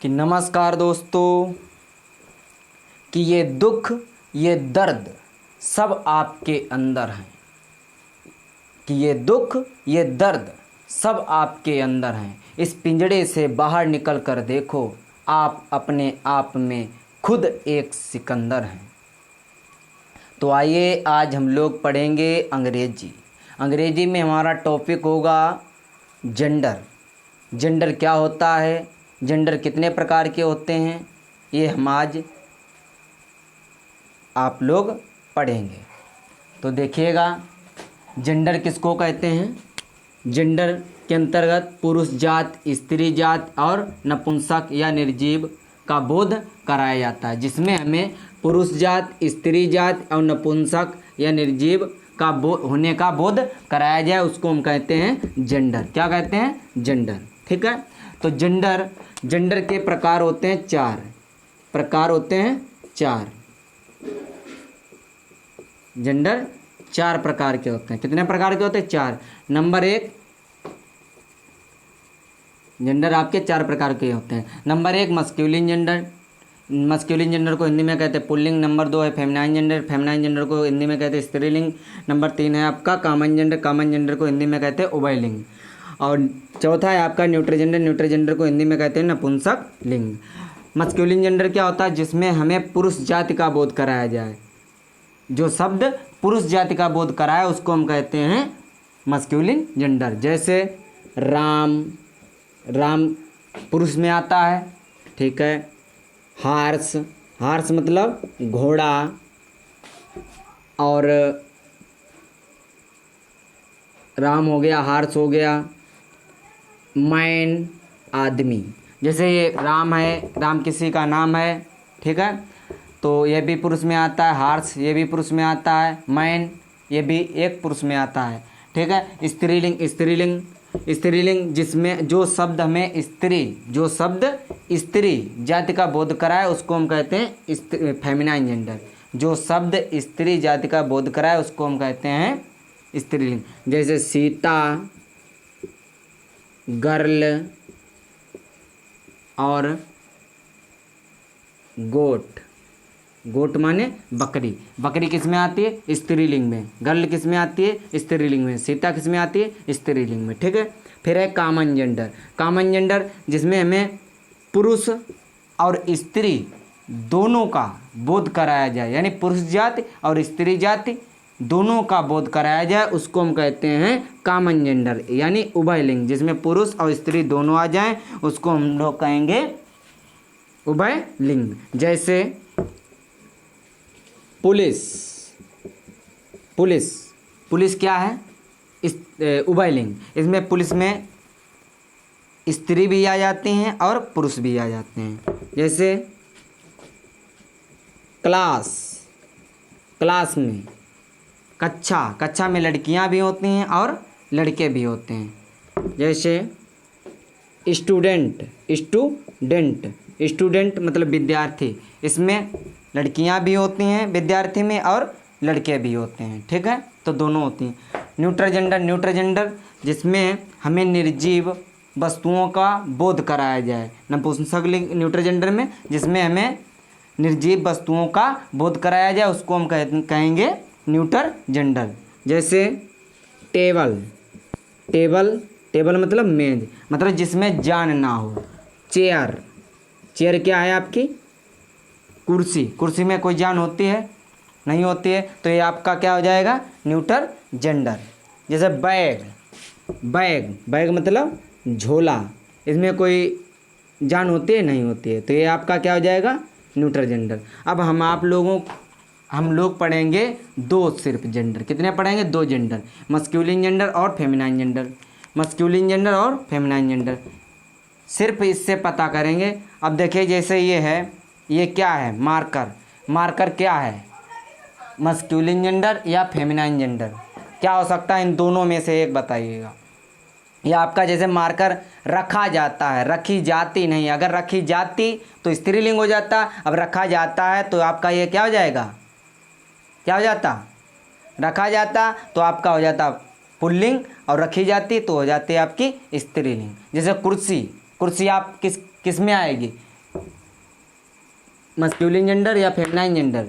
कि नमस्कार दोस्तों, कि ये दुख ये दर्द सब आपके अंदर हैं। कि ये दुख ये दर्द सब आपके अंदर हैं। इस पिंजड़े से बाहर निकल कर देखो, आप अपने आप में खुद एक सिकंदर हैं। तो आइए आज हम लोग पढ़ेंगे अंग्रेजी। अंग्रेजी में हमारा टॉपिक होगा जेंडर। जेंडर क्या होता है, जेंडर कितने प्रकार के होते हैं, ये हम आज आप लोग पढ़ेंगे। तो देखिएगा, जेंडर किसको कहते हैं। जेंडर के अंतर्गत पुरुष जात, स्त्री जात और नपुंसक या निर्जीव का बोध कराया जाता है। जिसमें हमें पुरुष जात, स्त्री जात और नपुंसक या निर्जीव का होने का बोध कराया जाए, उसको हम कहते हैं जेंडर। क्या कहते हैं? जेंडर। ठीक है। तो जेंडर के प्रकार होते हैं चार। प्रकार होते हैं चार। जेंडर चार प्रकार के होते हैं। कितने प्रकार के होते हैं? चार। नंबर एक, जेंडर आपके चार प्रकार के होते हैं। नंबर एक, मस्क्यूलिन जेंडर। मस्क्यूलिन जेंडर को हिंदी में कहते हैं पुल्लिंग। नंबर दो है फेमिनाइन जेंडर। फेमिनाइन जेंडर को हिंदी में कहते हैं स्त्रीलिंग। नंबर तीन है आपका कॉमन जेंडर। कॉमन जेंडर को हिंदी में कहते हैं उभयलिंग। और चौथा है आपका न्यूट्रल जेंडर। न्यूट्रल जेंडर को हिंदी में कहते हैं नपुंसक लिंग। मस्क्यूलिन जेंडर क्या होता है? जिसमें हमें पुरुष जाति का बोध कराया जाए। जो शब्द पुरुष जाति का बोध कराए उसको हम कहते हैं मस्क्यूलिन जेंडर। जैसे राम, राम पुरुष में आता है। ठीक है। हार्स, हार्स मतलब घोड़ा। और राम हो गया, हार्स हो गया। मैन आदमी, जैसे ये राम है, राम किसी का नाम है। ठीक है। तो ये भी पुरुष में आता है। हार्स ये भी पुरुष में आता है। मैन ये भी एक पुरुष में आता है। ठीक है। स्त्रीलिंग, स्त्रीलिंग, स्त्रीलिंग जिसमें जो शब्द हमें स्त्री, जो शब्द स्त्री जाति का बोध कराए उसको हम कहते हैं फेमिनाइन जेंडर। जो शब्द स्त्री जाति का बोध कराए उसको हम कहते हैं स्त्रीलिंग। जैसे सीता, गर्ल और गोट। गोट माने बकरी। बकरी किस में आती है? स्त्रीलिंग में। गर्ल किस में आती है? स्त्रीलिंग में। सीता किस में आती है? स्त्रीलिंग में। ठीक है। फिर है कॉमन जेंडर। कॉमन जेंडर जिसमें हमें पुरुष और स्त्री दोनों का बोध कराया जाए, यानी पुरुष जाति और स्त्री जाति दोनों का बोध कराया जाए, उसको हम कहते हैं कॉमन जेंडर, यानी उभयलिंग। जिसमें पुरुष और स्त्री दोनों आ जाएं उसको हम लोग कहेंगे उभयलिंग। जैसे पुलिस, पुलिस, पुलिस क्या है? इस उभयलिंग। इसमें पुलिस में स्त्री भी आ जाती हैं और पुरुष भी आ जाते हैं। जैसे क्लास, क्लास में कक्षा, कक्षा में लड़कियां भी होती हैं और लड़के भी होते हैं। जैसे स्टूडेंट, स्टूडेंट, स्टूडेंट मतलब विद्यार्थी। इसमें लड़कियां भी होती हैं विद्यार्थी में और लड़के भी होते हैं। ठीक है। तो दोनों होती हैं। न्यूट्रल जेंडर, न्यूट्रल जेंडर जिसमें हमें निर्जीव वस्तुओं का बोध कराया जाए। नपुंसक लिंग न्यूट्रल जेंडर में जिसमें हमें निर्जीव वस्तुओं का बोध कराया जाए उसको हम कहेंगे न्यूट्रल जेंडर। जैसे टेबल, टेबल, टेबल मतलब मेज, मतलब जिसमें जान ना हो। चेयर, चेयर क्या है आपकी? कुर्सी, कुर्सी में कोई जान होती है? नहीं होती है। तो ये आपका क्या हो जाएगा? Neutral gender. जैसे बैग, बैग, बैग मतलब झोला, इसमें कोई जान होती है? नहीं होती है। तो ये आपका क्या हो जाएगा? Neutral gender. अब हम लोग पढ़ेंगे दो सिर्फ जेंडर। कितने पढ़ेंगे? दो जेंडर, मस्क्यूलिन जेंडर और फेमिनाइन जेंडर। मस्क्यूलिन जेंडर और फेमिनाइन जेंडर सिर्फ इससे पता करेंगे। अब देखिए, जैसे ये है, ये क्या है? मार्कर। मार्कर क्या है? मस्क्यूलिन जेंडर या फेमिनाइन जेंडर? क्या हो सकता है? इन दोनों में से एक बताइएगा। यह आपका जैसे मार्कर रखा जाता है, रखी जाती नहीं। अगर रखी जाती तो स्त्रीलिंग हो जाता। अब रखा जाता है तो आपका ये क्या हो जाएगा? क्या हो जाता? रखा जाता तो आपका हो जाता पुल्लिंग, और रखी जाती तो हो जाती है आपकी स्त्रीलिंग। जैसे कुर्सी, कुर्सी आप किस में आएगी? मस्क्यूलिन जेंडर या फेमिनाइन जेंडर,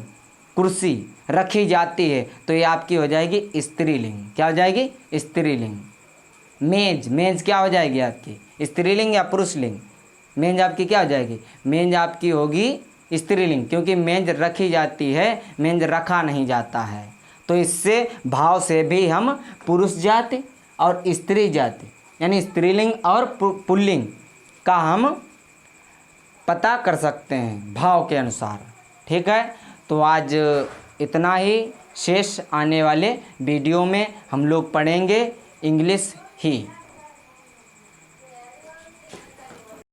कुर्सी रखी जाती है तो ये आपकी हो जाएगी स्त्रीलिंग। क्या हो जाएगी? स्त्रीलिंग। मेज, मेज क्या हो जाएगी आपकी? स्त्रीलिंग या पुरुषलिंग? मेज आपकी क्या हो जाएगी? मेज आपकी होगी स्त्रीलिंग, क्योंकि मेज रखी जाती है, मेज रखा नहीं जाता है। तो इससे भाव से भी हम पुरुष जाति और स्त्री जाति यानी स्त्रीलिंग और पुल्लिंग का हम पता कर सकते हैं भाव के अनुसार। ठीक है, तो आज इतना ही। शेष आने वाले वीडियो में हम लोग पढ़ेंगे इंग्लिश ही।